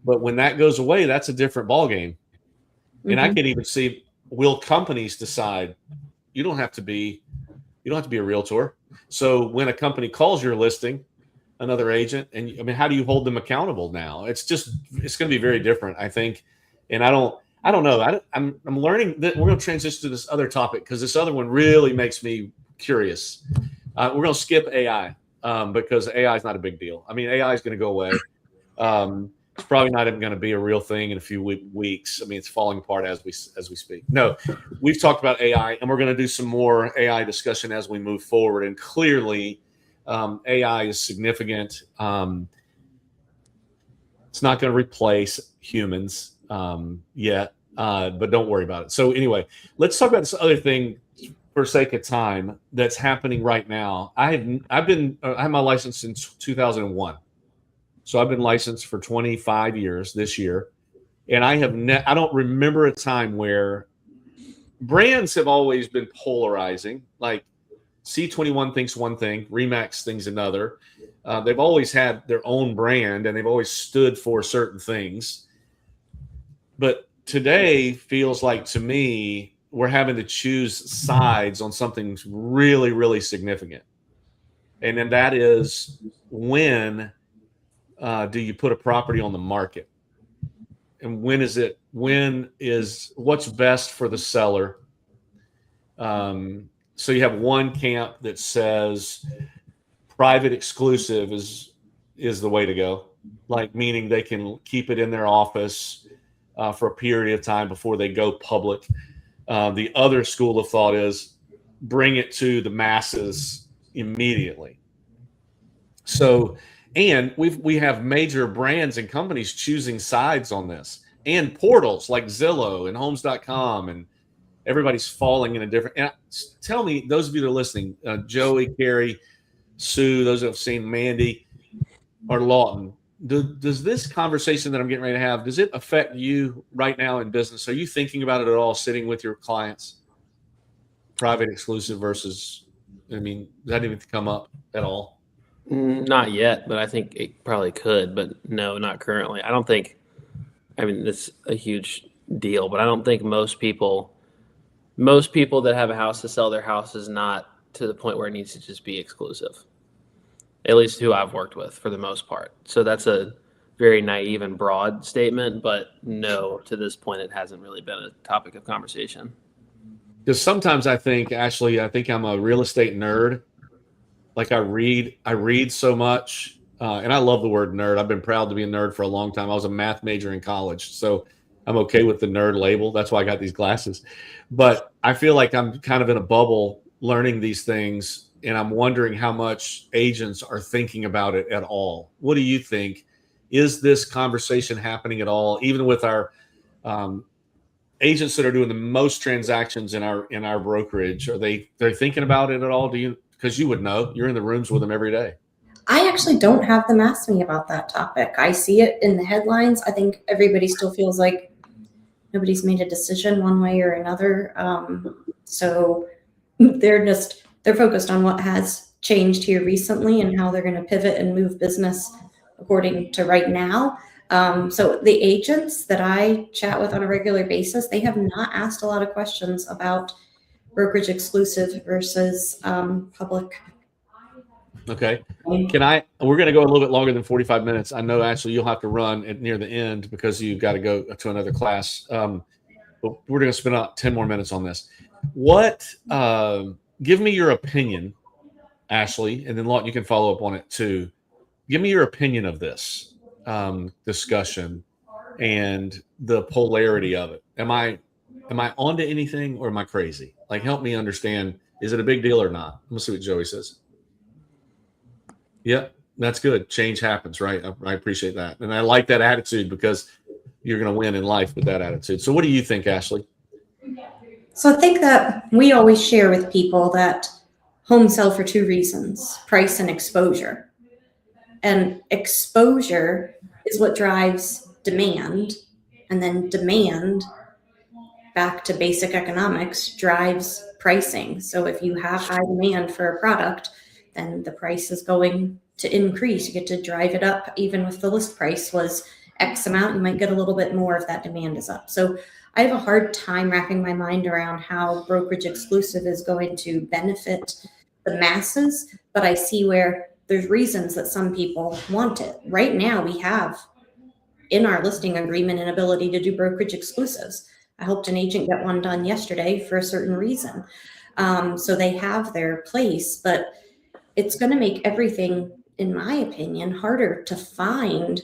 But when that goes away, that's a different ballgame. Mm-hmm. And I can even see, will companies decide you don't have to be a realtor. So when a company calls your listing, another agent, and I mean, how do you hold them accountable now? It's going to be very different, I think. And I don't know. I'm learning that we're going to transition to this other topic because this other one really makes me curious. We're going to skip AI. Because AI is not a big deal. I mean, AI is going to go away. It's probably not even going to be a real thing in a few weeks. I mean, it's falling apart as we speak. No, we've talked about AI, and we're going to do some more AI discussion as we move forward. And clearly, AI is significant. It's not going to replace humans yet, but don't worry about it. So anyway, let's talk about this other thing for sake of time that's happening right now. I have my license since 2001. So I've been licensed for 25 years this year. And I don't remember a time where brands have always been polarizing. Like C21 thinks one thing, Remax thinks another. They've always had their own brand and they've always stood for certain things. But today feels like, to me, we're having to choose sides on something really, really significant. And then that is, when do you put a property on the market? And when is what's best for the seller? So you have one camp that says private exclusive is the way to go, like meaning they can keep it in their office for a period of time before they go public. The other school of thought is bring it to the masses immediately. So, and we have major brands and companies choosing sides on this, and portals like Zillow and Homes.com, and everybody's falling in a different. And tell me, those of you that are listening, Joey, Carrie, Sue, those who have seen Mandy or Lawton, does this conversation that I'm getting ready to have, does it affect you right now in business? Are you thinking about it at all, sitting with your clients? Private exclusive versus, I mean, does that even come up at all?
Not yet, but I think it probably could, but no, not currently. I don't think, I mean, it's a huge deal, but I don't think most people that have a house to sell, their house is not to the point where it needs to just be exclusive, at least who I've worked with for the most part. So that's a very naive and broad statement, but no, to this point, it hasn't really been a topic of conversation.
Because sometimes I think, Ashley, I think I'm a real estate nerd. Like I read so much, and I love the word nerd. I've been proud to be a nerd for a long time. I was a math major in college, so I'm okay with the nerd label. That's why I got these glasses. But I feel like I'm kind of in a bubble learning these things, and I'm wondering how much agents are thinking about it at all. What do you think? Is this conversation happening at all, even with our agents that are doing the most transactions in our brokerage? Are they're thinking about it at all? Do you? Because you would know. You're in the rooms with them every day.
I actually don't have them ask me about that topic. I see it in the headlines. I think everybody still feels like nobody's made a decision one way or another. So they're focused on what has changed here recently and how they're going to pivot and move business according to right now. So the agents that I chat with on a regular basis, they have not asked a lot of questions about brokerage exclusive versus public.
Okay. We're going to go a little bit longer than 45 minutes. I know, Ashley, you'll have to run near the end because you've got to go to another class. But we're going to spend about 10 more minutes on this. Give me your opinion, Ashley, and then Lawton, you can follow up on it too. Give me your opinion of this discussion and the polarity of it. Am I onto anything or am I crazy? Like, help me understand. Is it a big deal or not? Let's see what Joey says. Yeah, that's good. Change happens, right? I appreciate that. And I like that attitude because you're going to win in life with that attitude. So what do you think, Ashley?
So I think that we always share with people that homes sell for two reasons: price and exposure. And exposure is what drives demand. And then demand, back to basic economics, drives pricing. So if you have high demand for a product, then the price is going to increase. You get to drive it up. Even if the list price was X amount, you might get a little bit more if that demand is up. So I have a hard time wrapping my mind around how brokerage exclusive is going to benefit the masses, but I see where there's reasons that some people want it. Right now, we have in our listing agreement an ability to do brokerage exclusives. I helped an agent get one done yesterday for a certain reason. So they have their place, but it's going to make everything, in my opinion, harder to find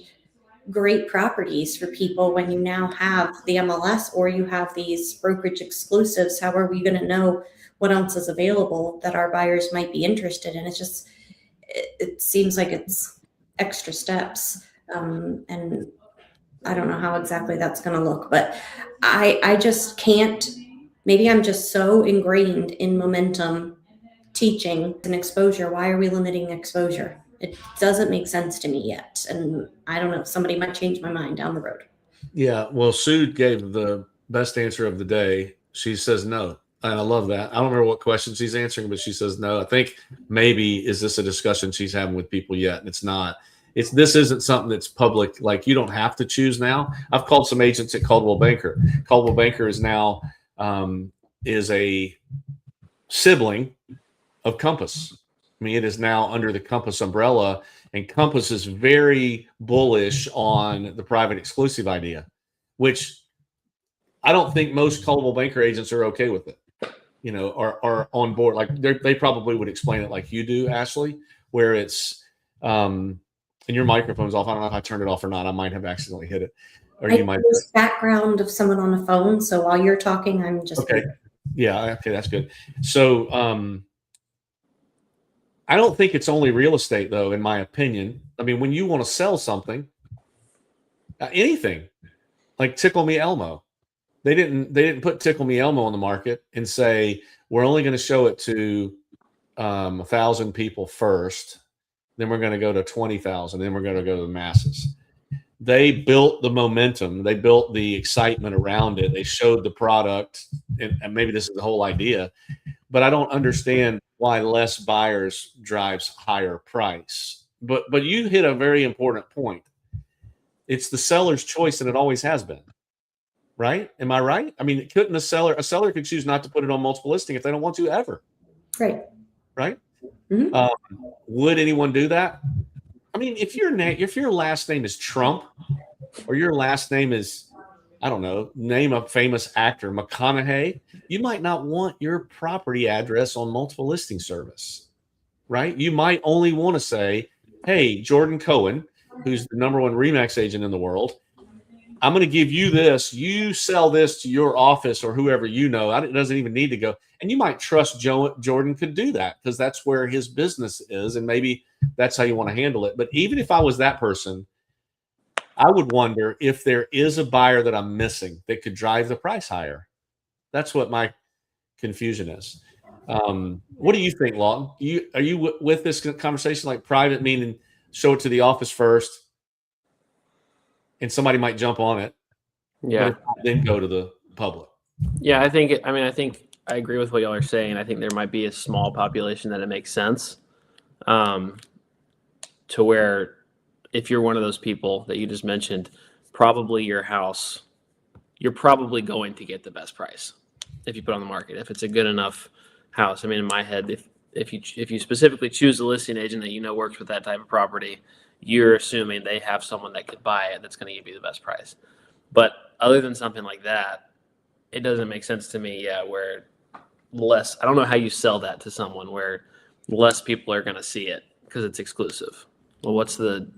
great properties for people when you now have the MLS or you have these brokerage exclusives. How are we going to know what else is available that our buyers might be interested in? It seems like it's extra steps. And I don't know how exactly that's going to look, but I just can't. Maybe I'm just so ingrained in momentum teaching and exposure. Why are we limiting exposure? It doesn't make sense to me yet. And I don't know, somebody might change my mind down the road.
Yeah. Well, Sue gave the best answer of the day. She says no. And I love that. I don't remember what question she's answering, but she says no. I think maybe, is this a discussion she's having with people yet? And it's not. This isn't something that's public. Like, you don't have to choose now. I've called some agents at Coldwell Banker. Coldwell Banker is now is a sibling of Compass. I mean, it is now under the Compass umbrella, and Compass is very bullish on the private exclusive idea, which I don't think most Coldwell Banker agents are okay with it, are on board. Like, they probably would explain it like you do, Ashley, where it's, and your microphone's off. I don't know if I turned it off or not. I might have accidentally hit it. Or you might.
There's background of someone on the phone, so while you're talking, I'm just.
Okay. Yeah. Okay. That's good. So, I don't think it's only real estate, though, in my opinion. I mean, when you want to sell something, anything, like Tickle Me Elmo, they didn't put Tickle Me Elmo on the market and say, we're only going to show it to 1,000 people first, then we're going to go to 20,000, then we're going to go to the masses. They built the momentum, they built the excitement around it, they showed the product, and maybe this is the whole idea, but I don't understand why less buyers drives higher price. But you hit a very important point. It's the seller's choice, and it always has been. Right? Am I right? I mean, couldn't a seller could choose not to put it on multiple listing if they don't want to ever.
Right.
right?
Mhm.
Would anyone do that? I mean, if your last name is Trump, or your last name is, I don't know, name a famous actor, McConaughey, you might not want your property address on multiple listing service, right? You might only want to say, hey, Jordan Cohen, who's the #1 Remax agent in the world, I'm going to give you this. You sell this to your office or whoever you know. It doesn't even need to go. And you might trust Jordan could do that because that's where his business is. And maybe that's how you want to handle it. But even if I was that person, I would wonder if there is a buyer that I'm missing that could drive the price higher. That's what my confusion is. What do you think, Lawton? Are you with this conversation, like private, meaning show it to the office first, and somebody might jump on it,
Yeah.
but then go to the public?
Yeah, I think I agree with what y'all are saying. I think there might be a small population that it makes sense, to where if you're one of those people that you just mentioned, probably your house, you're probably going to get the best price if you put it on the market. If it's a good enough house. I mean, in my head, if you specifically choose a listing agent that you know works with that type of property, you're assuming they have someone that could buy it that's going to give you the best price. But other than something like that, it doesn't make sense to me. Yeah, where less, I don't know how you sell that to someone where less people are going to see it because it's exclusive. Well, what's the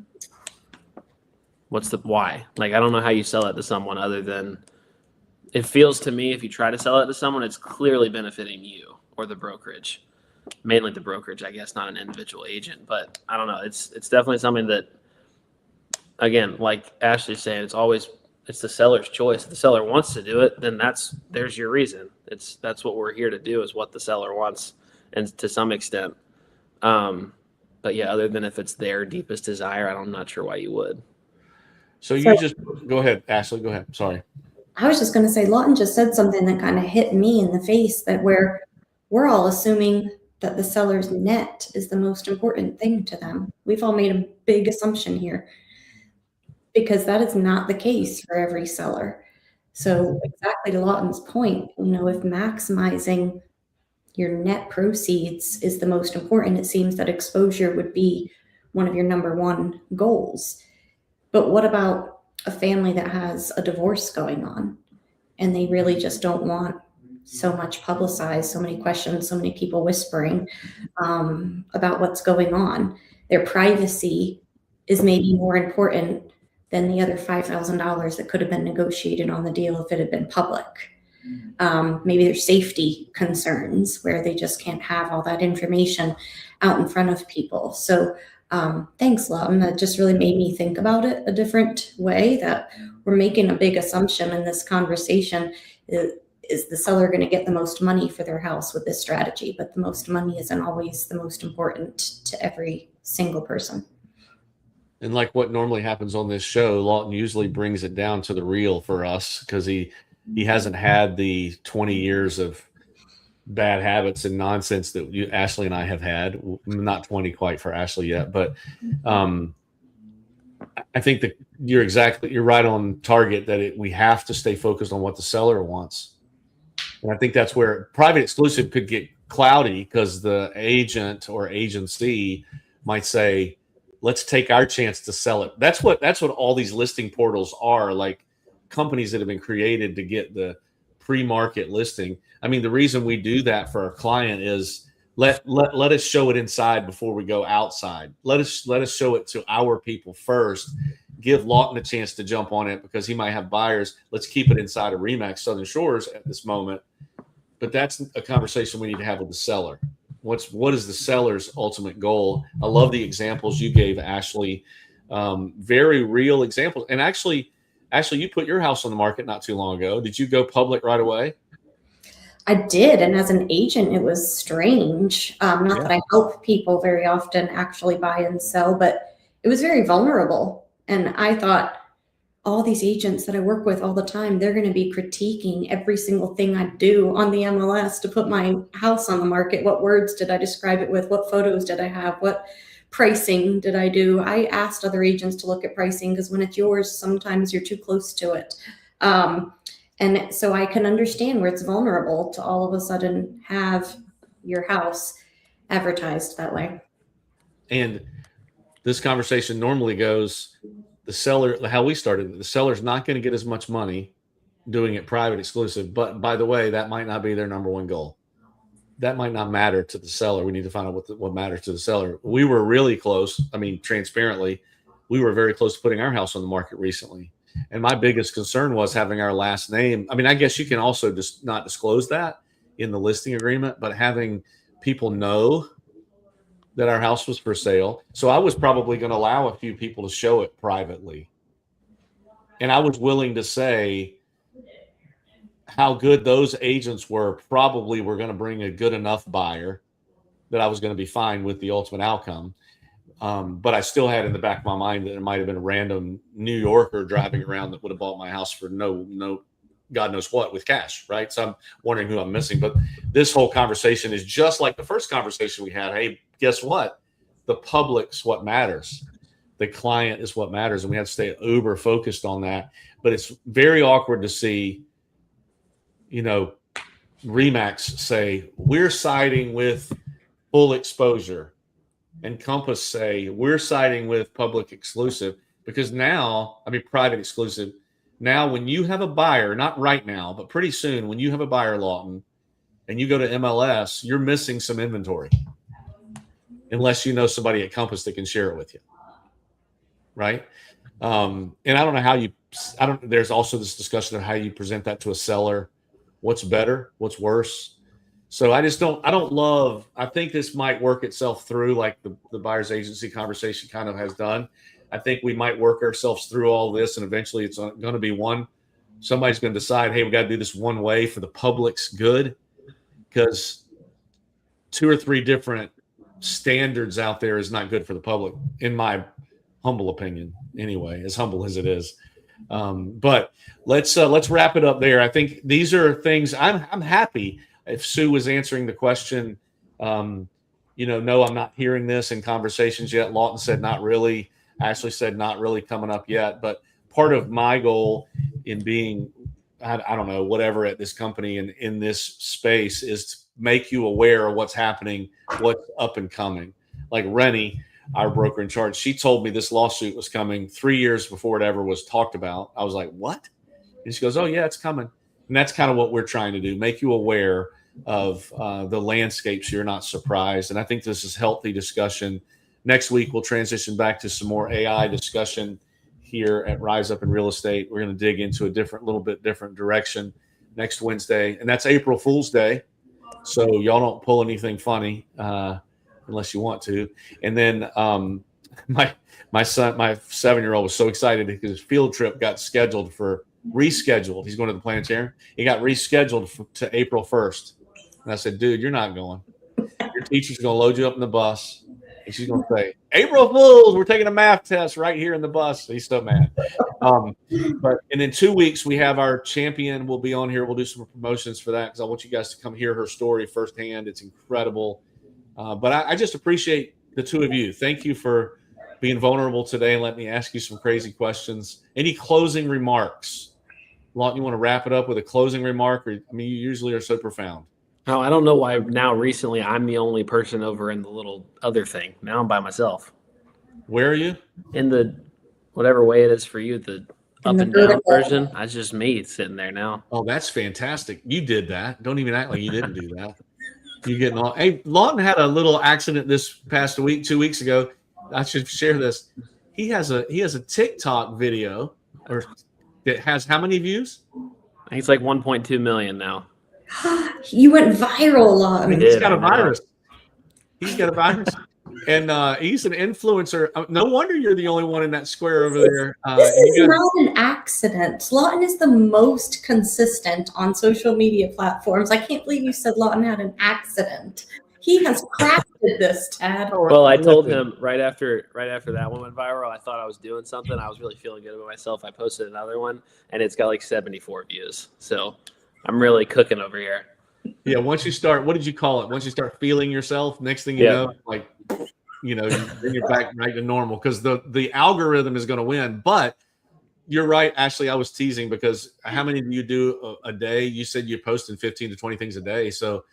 why? Like, I don't know how you sell that to someone other than it feels to me if you try to sell it to someone, it's clearly benefiting you or the brokerage, mainly the brokerage, I guess, not an individual agent. But I don't know. It's definitely something that, again, like Ashley's saying, it's the seller's choice. If the seller wants to do it, then there's your reason. That's what we're here to do, is what the seller wants, and to some extent. But yeah, other than if it's their deepest desire, I'm not sure why you would.
So you just go ahead, Ashley. Go ahead. Sorry.
I was just going to say, Lawton just said something that kind of hit me in the face, that we're all assuming that the seller's net is the most important thing to them. We've all made a big assumption here, because that is not the case for every seller. So exactly to Lawton's point, if maximizing your net proceeds is the most important, it seems that exposure would be one of your #1 goals. But what about a family that has a divorce going on and they really just don't want so much publicized, so many questions, so many people whispering about what's going on? Their privacy is maybe more important than the other $5,000 that could have been negotiated on the deal if it had been public. Maybe there's safety concerns where they just can't have all that information out in front of people. So thanks, Lawton. That just really made me think about it a different way, that we're making a big assumption in this conversation. Is the seller going to get the most money for their house with this strategy? But the most money isn't always the most important to every single person.
And like what normally happens on this show, Lawton usually brings it down to the real for us, because he hasn't had the 20 years of bad habits and nonsense that Ashley and I have had. Not 20 quite for Ashley yet, but I think that you're right on target, that we have to stay focused on what the seller wants. And I think that's where private exclusive could get cloudy, because the agent or agency might say, let's take our chance to sell it. That's what all these listing portals are, like companies that have been created to get the pre-market listing. I mean, the reason we do that for our client is let us show it inside before we go outside. Let us show it to our people first. Give Lawton a chance to jump on it because he might have buyers. Let's keep it inside of Remax Southern Shores at this moment. But that's a conversation we need to have with the seller. What is the seller's ultimate goal? I love the examples you gave, Ashley. Very real examples. And actually, you put your house on the market not too long ago. Did you go public right away?
I did. And as an agent, it was strange. Not that I help people very often actually buy and sell, but it was very vulnerable. And I thought, all these agents that I work with all the time, they're going to be critiquing every single thing I do on the MLS to put my house on the market. What words did I describe it with? What photos did I have? What pricing did I do? I asked other agents to look at pricing, because when it's yours, sometimes you're too close to it. And so I can understand where it's vulnerable to all of a sudden have your house advertised that way.
And this conversation normally goes, the seller, how we started, the seller's not going to get as much money doing it private exclusive. But by the way, that might not be their number one goal. That might not matter to the seller. We need to find out what matters to the seller. We were really close. I mean, transparently, we were very close to putting our house on the market recently. And my biggest concern was having our last name. I mean, I guess you can also just not disclose that in the listing agreement, but having people know that our house was for sale. So I was probably going to allow a few people to show it privately. And I was willing to say how good those agents were probably were going to bring a good enough buyer that I was going to be fine with the ultimate outcome. But I still had in the back of my mind that it might have been a random New Yorker driving around that would have bought my house for no God knows what with cash, right? So I'm wondering who I'm missing. But this whole conversation is just like the first conversation we had. Hey, guess what? The public's what matters. The client is what matters. And we have to stay uber focused on that. But it's very awkward to see, Remax say, we're siding with full exposure. And Compass say, we're siding with public exclusive. Because now, private exclusive. Now, when you have a buyer, not right now, but pretty soon, when you have a buyer, Lawton, and you go to MLS, you're missing some inventory. Unless you know somebody at Compass that can share it with you. Right? And I don't know there's also this discussion of how you present that to a seller. What's better? What's worse? So I think this might work itself through like the buyer's agency conversation kind of has done. I think we might work ourselves through all this, and eventually it's going to be somebody's going to decide, hey, we got to do this one way for the public's good, because 2 or 3 different standards out there is not good for the public, in my humble opinion, anyway, as humble as it is. But let's wrap it up there. I think these are things I'm happy if Sue was answering the question. No, I'm not hearing this in conversations yet. Lawton said not really. Ashley said not really coming up yet. But part of my goal in being, I don't know, whatever at this company and in this space is to make you aware of what's happening, what's up and coming. Like Rennie, our broker in charge, she told me this lawsuit was coming 3 years before it ever was talked about. I was like, what? And she goes, oh, yeah, it's coming. And that's kind of what we're trying to do, make you aware of the landscape so you're not surprised. And I think this is healthy discussion. Next week, we'll transition back to some more AI discussion here at Rise Up in Real Estate. We're going to dig into a little bit different direction next Wednesday. And that's April Fool's Day. So y'all don't pull anything funny unless you want to. And then my son, my 7-year-old, was so excited because his field trip got rescheduled. He's going to the planetarium. He got rescheduled to April 1st. And I said, dude, you're not going. Your teacher's going to load you up in the bus. And she's going to say, April Fools, we're taking a math test right here in the bus. He's so mad. But in 2 weeks, we have our champion. We'll be on here. We'll do some promotions for that because I want you guys to come hear her story firsthand. It's incredible. But I just appreciate the two of you. Thank you for being vulnerable today and let me ask you some crazy questions. Any closing remarks? Lawton, you want to wrap it up with a closing remark? You usually are so profound.
Oh, I don't know why now recently I'm the only person over in the little other thing. Now I'm by myself.
Where are you?
In the whatever way it is for you, the up and down version. That's just me sitting there now.
Oh, that's fantastic. You did that. Don't even act like you didn't do that. You getting all? Hey, Lawton had a little accident this past week, 2 weeks ago. I should share this. He has a TikTok video that has how many views?
I think it's like 1.2 million now.
You went viral, Lawton.
He's got a virus. And he's an influencer. No wonder you're the only one in that square over there.
This is not an accident. Lawton is the most consistent on social media platforms. I can't believe you said Lawton had an accident. He has crafted this, Tad.
Well, I told him right after that one went viral, I thought I was doing something. I was really feeling good about myself. I posted another one, and it's got like 74 views. So I'm really cooking over here.
Yeah, once you start, what did you call it? Once you start feeling yourself, next thing you know, then you're back right to normal because the algorithm is going to win. But you're right, Ashley. I was teasing because how many do you do a day? You said you're posting 15 to 20 things a day. So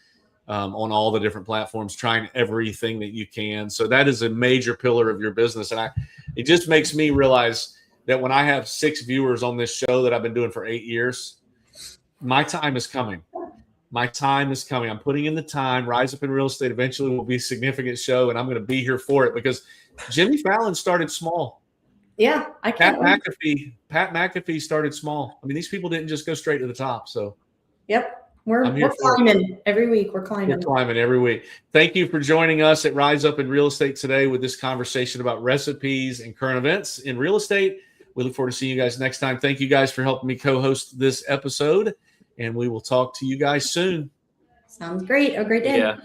on all the different platforms, trying everything that you can. So that is a major pillar of your business. And it just makes me realize that when I have 6 viewers on this show that I've been doing for 8 years, my time is coming. My time is coming. I'm putting in the time. Rise Up in Real Estate eventually will be a significant show, and I'm going to be here for it because Jimmy Fallon started small.
Yeah, I can't.
Pat McAfee started small. I mean, these people didn't just go straight to the top. So,
yep, we're climbing every week. We're climbing.
We're climbing every week. Thank you for joining us at Rise Up in Real Estate today with this conversation about recipes and current events in real estate. We look forward to seeing you guys next time. Thank you guys for helping me co-host this episode, and we will talk to you guys soon.
Sounds great. Have a great day.
Yeah.